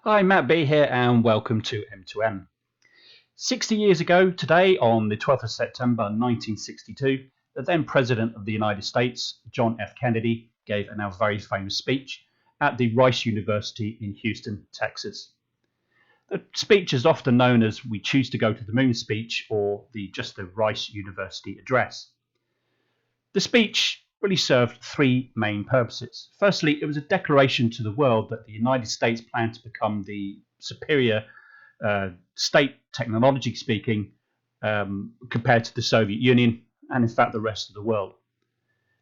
Hi, Matt B here, and welcome to M2M. 60 years ago today, on the 12th of September 1962, the then President of the United States, John F. Kennedy, gave a now very famous speech at the Rice University in Houston, Texas. The speech is often known as "We Choose to Go to the Moon" speech, or just the Rice University address. The speech really served three main purposes. Firstly, it was a declaration to the world that the United States planned to become the superior state, technologically speaking, compared to the Soviet Union and, in fact, the rest of the world.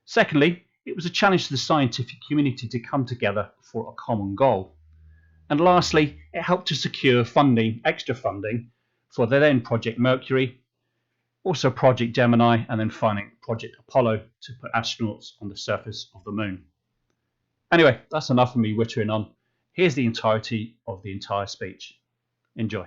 Secondly, it was a challenge to the scientific community to come together for a common goal. And lastly, it helped to secure funding, extra funding, for the then Project Mercury, also Project Gemini, and then finally Project Apollo to put astronauts on the surface of the moon. Anyway, that's enough of me wittering on. Here's the entirety of the entire speech. Enjoy.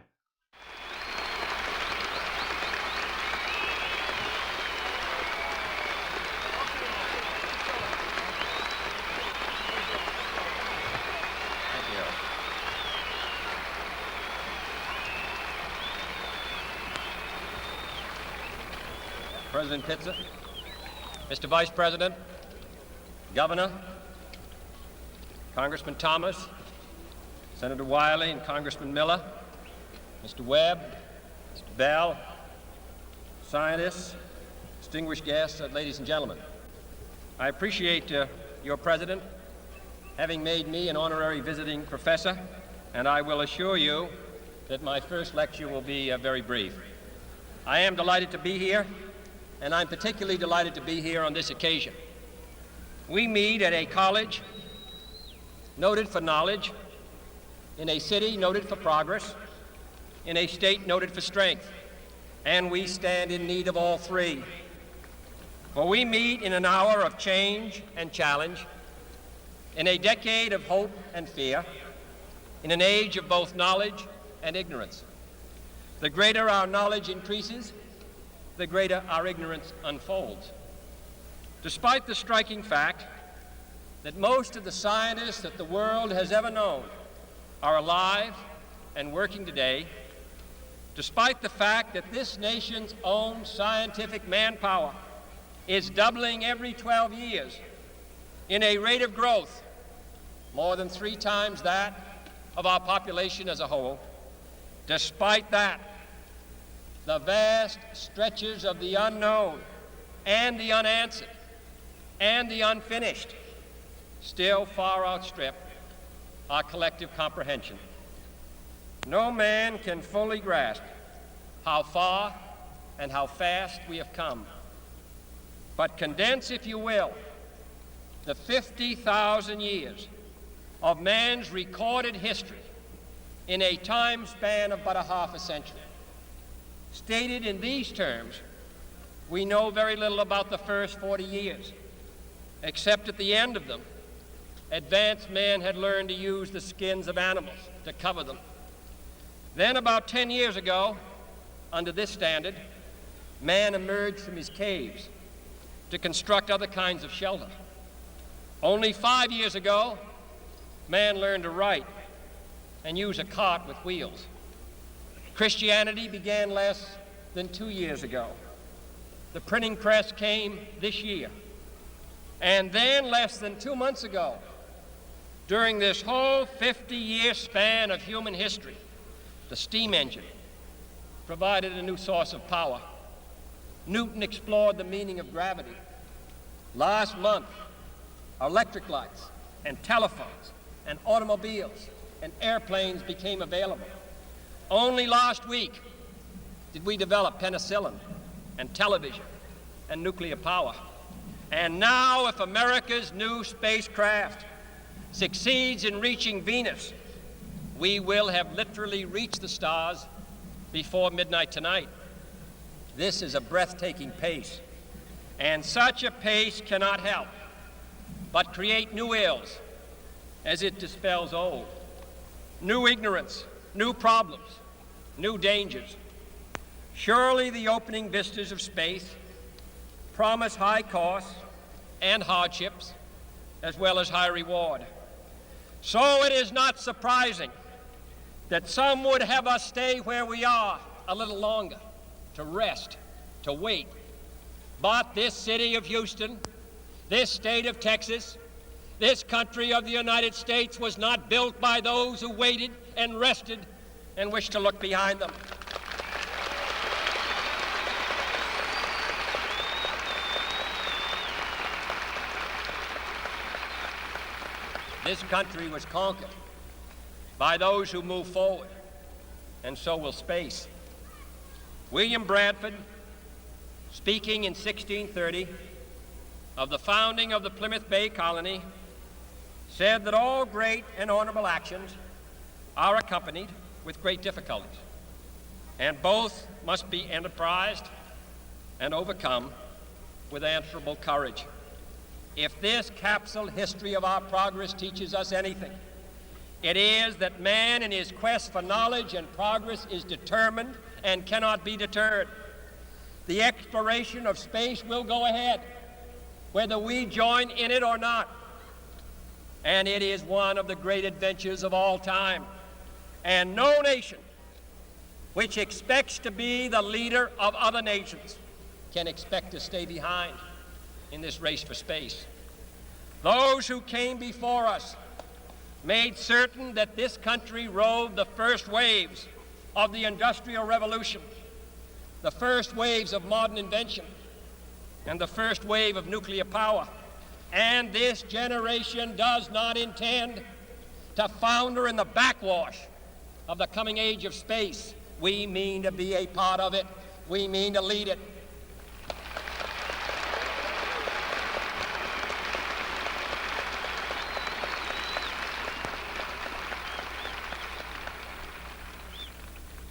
President Pitzer, Mr. Vice President, Governor, Congressman Thomas, Senator Wiley and Congressman Miller, Mr. Webb, Mr. Bell, scientists, distinguished guests, ladies and gentlemen. I appreciate your President having made me an honorary visiting professor, and I will assure you that my first lecture will be very brief. I am delighted to be here, and I'm particularly delighted to be here on this occasion. We meet at a college noted for knowledge, in a city noted for progress, in a state noted for strength, and we stand in need of all three. For we meet in an hour of change and challenge, in a decade of hope and fear, in an age of both knowledge and ignorance. The greater our knowledge increases, the greater our ignorance unfolds. Despite the striking fact that most of the scientists that the world has ever known are alive and working today, despite the fact that this nation's own scientific manpower is doubling every 12 years in a rate of growth more than 3 times that of our population as a whole, despite that, the vast stretches of the unknown and the unanswered and the unfinished still far outstrip our collective comprehension. No man can fully grasp how far and how fast we have come. But condense, if you will, the 50,000 years of man's recorded history in a time span of but a half a century. Stated in these terms, we know very little about the first 40 years, except at the end of them, advanced man had learned to use the skins of animals to cover them. Then about 10 years ago, under this standard, man emerged from his caves to construct other kinds of shelter. Only 5 years ago, man learned to write and use a cart with wheels. Christianity began less than 2 years ago. The printing press came this year. And then less than 2 months ago, during this whole 50-year span of human history, the steam engine provided a new source of power. Newton explored the meaning of gravity. Last month, electric lights and telephones and automobiles and airplanes became available. Only last week did we develop penicillin and television and nuclear power. And now, if America's new spacecraft succeeds in reaching Venus, we will have literally reached the stars before midnight tonight. This is a breathtaking pace, and such a pace cannot help but create new ills as it dispels old. New ignorance, new problems, new dangers. Surely the opening vistas of space promise high costs and hardships, as well as high reward. So it is not surprising that some would have us stay where we are a little longer, to rest, to wait. But this city of Houston, this state of Texas, this country of the United States was not built by those who waited and rested and wished to look behind them. This country was conquered by those who move forward, and so will space. William Bradford, speaking in 1630 of the founding of the Plymouth Bay Colony, said that all great and honorable actions are accompanied with great difficulties, and both must be enterprised and overcome with answerable courage. If this capsule history of our progress teaches us anything, it is that man in his quest for knowledge and progress is determined and cannot be deterred. The exploration of space will go ahead, whether we join in it or not. And it is one of the great adventures of all time. And no nation which expects to be the leader of other nations can expect to stay behind in this race for space. Those who came before us made certain that this country rode the first waves of the Industrial Revolution, the first waves of modern invention, and the first wave of nuclear power. And this generation does not intend to founder in the backwash of the coming age of space. We mean to be a part of it. We mean to lead it.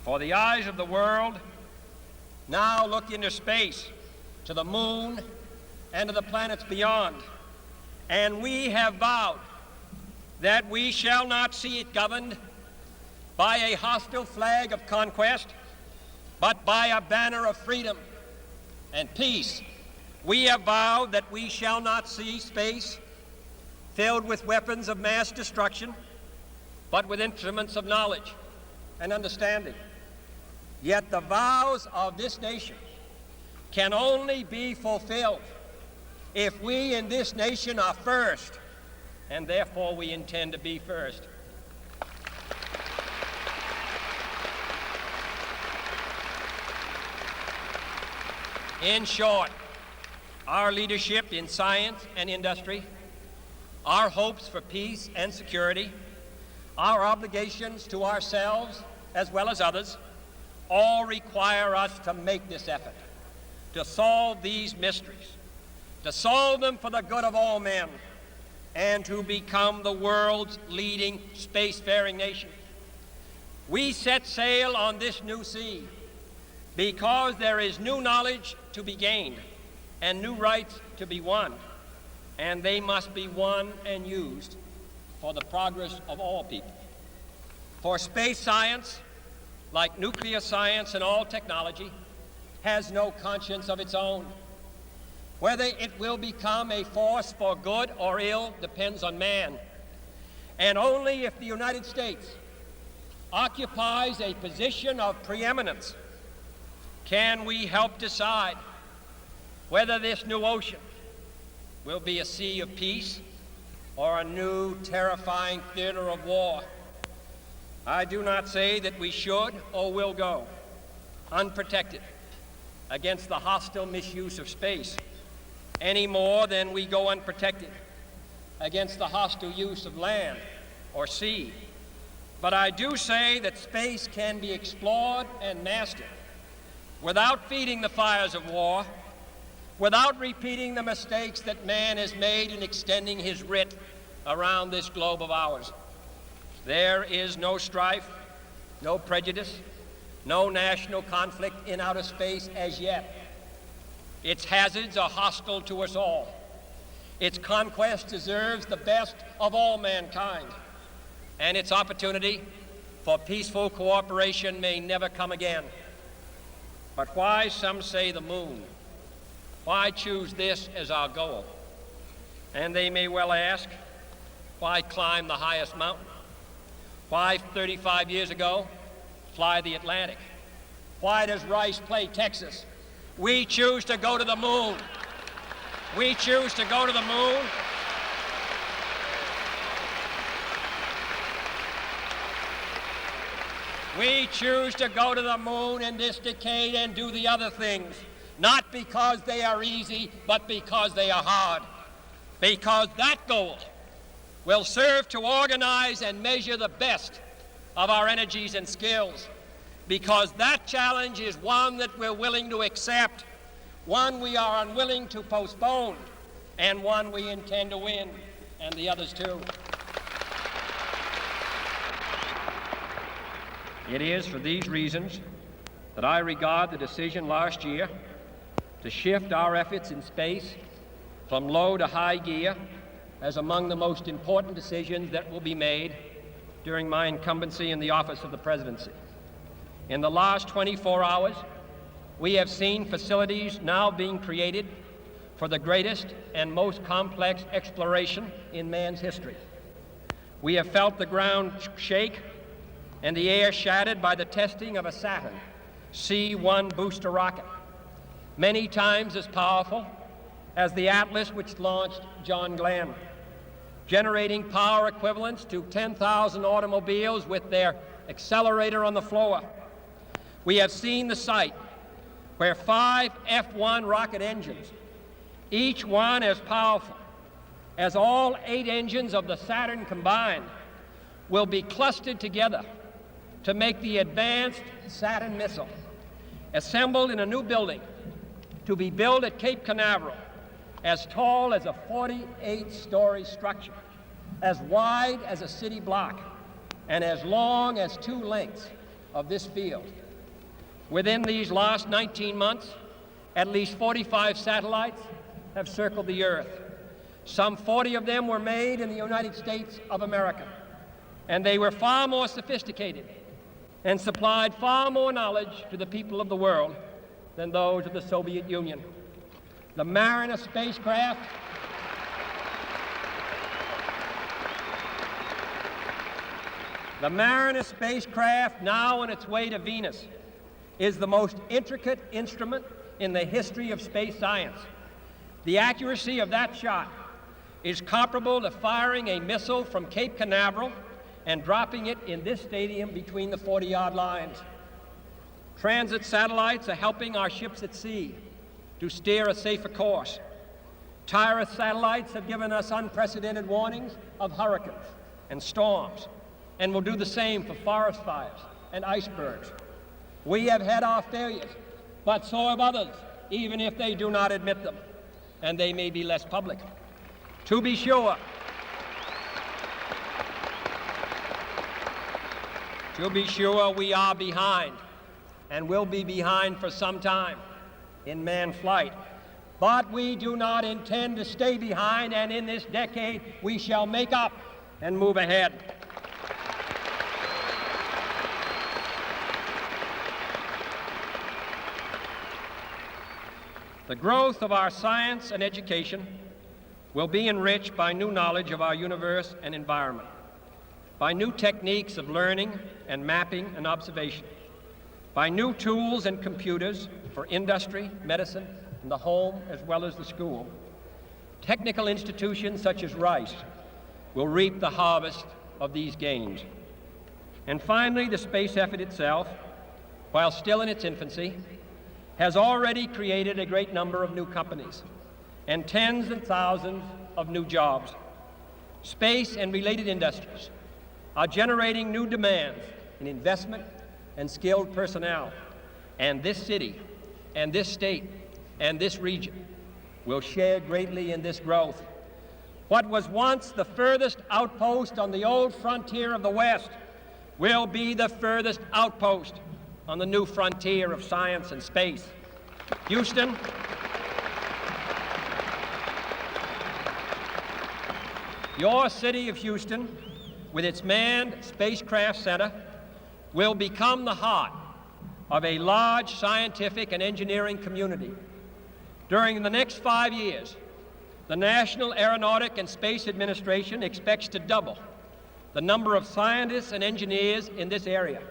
For the eyes of the world now look into space, to the moon and to the planets beyond. And we have vowed that we shall not see it governed by a hostile flag of conquest, but by a banner of freedom and peace. We have vowed that we shall not see space filled with weapons of mass destruction, but with instruments of knowledge and understanding. Yet the vows of this nation can only be fulfilled if we in this nation are first, and therefore we intend to be first. In short, our leadership in science and industry, our hopes for peace and security, our obligations to ourselves as well as others, all require us to make this effort, to solve these mysteries, to solve them for the good of all men, and to become the world's leading spacefaring nation. We set sail on this new sea because there is new knowledge to be gained and new rights to be won, and they must be won and used for the progress of all people. For space science, like nuclear science and all technology, has no conscience of its own. Whether it will become a force for good or ill depends on man. And only if the United States occupies a position of preeminence can we help decide whether this new ocean will be a sea of peace or a new terrifying theater of war. I do not say that we should or will go unprotected against the hostile misuse of space any more than we go unprotected against the hostile use of land or sea. But I do say that space can be explored and mastered without feeding the fires of war, without repeating the mistakes that man has made in extending his writ around this globe of ours. There is no strife, no prejudice, no national conflict in outer space as yet. Its hazards are hostile to us all. Its conquest deserves the best of all mankind, and its opportunity for peaceful cooperation may never come again. But why, some say, the moon? Why choose this as our goal? And they may well ask, why climb the highest mountain? Why, 35 years ago, fly the Atlantic? Why does Rice play Texas? We choose to go to the moon. We choose to go to the moon. We choose to go to the moon in this decade and do the other things, not because they are easy, but because they are hard. Because that goal will serve to organize and measure the best of our energies and skills. Because that challenge is one that we're willing to accept, one we are unwilling to postpone, and one we intend to win, and the others too. It is for these reasons that I regard the decision last year to shift our efforts in space from low to high gear as among the most important decisions that will be made during my incumbency in the office of the presidency. In the last 24 hours, we have seen facilities now being created for the greatest and most complex exploration in man's history. We have felt the ground shake and the air shattered by the testing of a Saturn C-1 booster rocket, many times as powerful as the Atlas which launched John Glenn, generating power equivalents to 10,000 automobiles with their accelerator on the floor. We have seen the site where 5 F-1 rocket engines, each one as powerful as all 8 engines of the Saturn combined, will be clustered together to make the advanced Saturn missile, assembled in a new building to be built at Cape Canaveral, as tall as a 48-story structure, as wide as a city block, and as long as 2 lengths of this field. Within these last 19 months, at least 45 satellites have circled the Earth. Some 40 of them were made in the United States of America, and they were far more sophisticated and supplied far more knowledge to the people of the world than those of the Soviet Union. The Mariner spacecraft now on its way to Venus is the most intricate instrument in the history of space science. The accuracy of that shot is comparable to firing a missile from Cape Canaveral and dropping it in this stadium between the 40-yard lines. Transit satellites are helping our ships at sea to steer a safer course. Tireless satellites have given us unprecedented warnings of hurricanes and storms, and will do the same for forest fires and icebergs. We have had our failures, but so have others, even if they do not admit them, and they may be less public. To be sure, we are behind, and will be behind for some time in manned flight. But we do not intend to stay behind, and in this decade we shall make up and move ahead. The growth of our science and education will be enriched by new knowledge of our universe and environment, by new techniques of learning and mapping and observation, by new tools and computers for industry, medicine, and the home as well as the school. Technical institutions such as Rice will reap the harvest of these gains. And finally, the space effort itself, while still in its infancy, has already created a great number of new companies and tens of thousands of new jobs. Space and related industries are generating new demands in investment and skilled personnel, and this city and this state and this region will share greatly in this growth. What was once the furthest outpost on the old frontier of the West will be the furthest outpost on the new frontier of science and space. Houston, your city of Houston, with its manned spacecraft center, will become the heart of a large scientific and engineering community. During the next 5 years, the National Aeronautic and Space Administration expects to double the number of scientists and engineers in this area,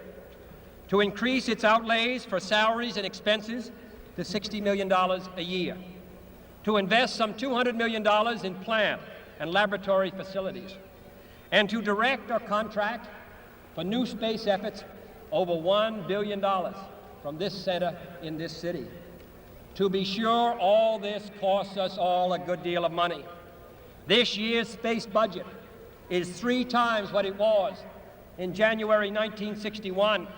to increase its outlays for salaries and expenses to $60 million a year, to invest some $200 million in plant and laboratory facilities, and to direct or contract for new space efforts over $1 billion from this center in this city. To be sure, all this costs us all a good deal of money. This year's space budget is 3 times what it was in January 1961,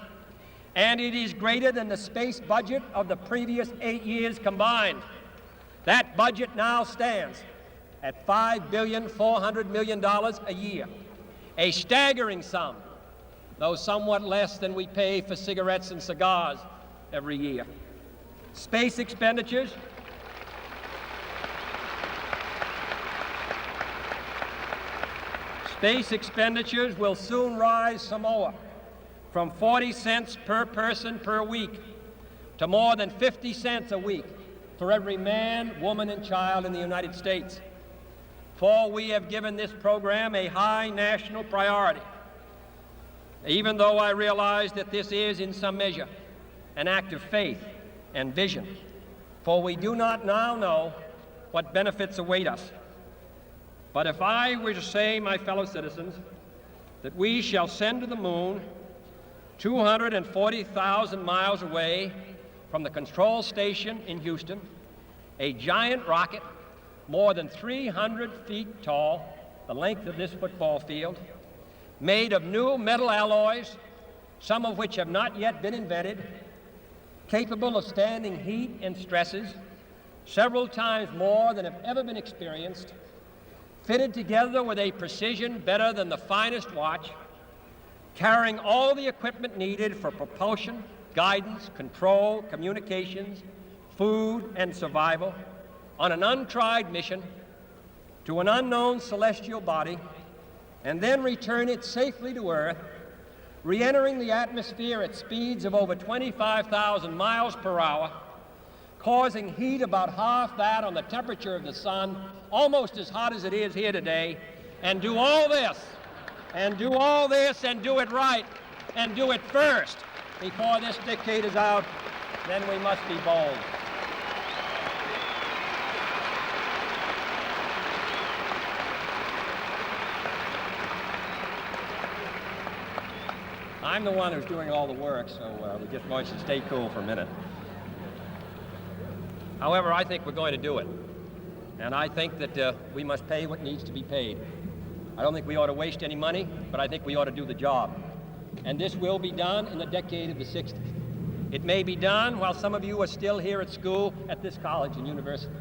and it is greater than the space budget of the previous 8 years combined. That budget now stands at $5.4 billion a year, a staggering sum, though somewhat less than we pay for cigarettes and cigars every year. Space expenditures will soon rise some more, from 40 cents per person per week to more than 50 cents a week for every man, woman, and child in the United States. For we have given this program a high national priority, even though I realize that this is, in some measure, an act of faith and vision, for we do not now know what benefits await us. But if I were to say, my fellow citizens, that we shall send to the moon 240,000 miles away from the control station in Houston, a giant rocket more than 300 feet tall, the length of this football field, made of new metal alloys, some of which have not yet been invented, capable of standing heat and stresses several times more than have ever been experienced, fitted together with a precision better than the finest watch, carrying all the equipment needed for propulsion, guidance, control, communications, food, and survival, on an untried mission to an unknown celestial body, and then return it safely to Earth, re-entering the atmosphere at speeds of over 25,000 miles per hour, causing heat about half that on the temperature of the sun, almost as hot as it is here today, and do all this, and do it right, and do it first before this decade is out, then we must be bold. I'm the one who's doing all the work, so we're just going to stay cool for a minute. However, I think we're going to do it. And I think that we must pay what needs to be paid. I don't think we ought to waste any money, but I think we ought to do the job. And this will be done in the decade of the 60s. It may be done while some of you are still here at school at this college and university.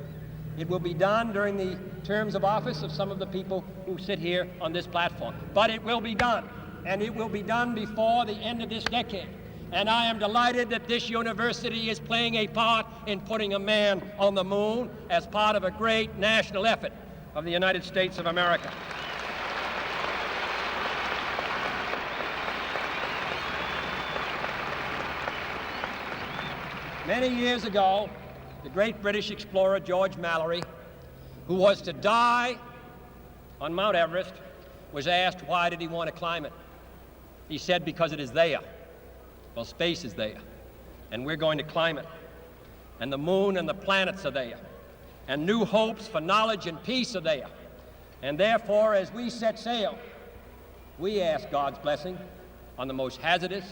It will be done during the terms of office of some of the people who sit here on this platform. But it will be done. And it will be done before the end of this decade. And I am delighted that this university is playing a part in putting a man on the moon as part of a great national effort of the United States of America. Many years ago, the great British explorer George Mallory, who was to die on Mount Everest, was asked why did he want to climb it. He said, because it is there. Well, space is there, and we're going to climb it. And the moon and the planets are there, and new hopes for knowledge and peace are there. And therefore, as we set sail, we ask God's blessing on the most hazardous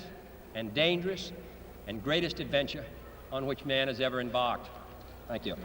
and dangerous and greatest adventure on which man has ever embarked. Thank you.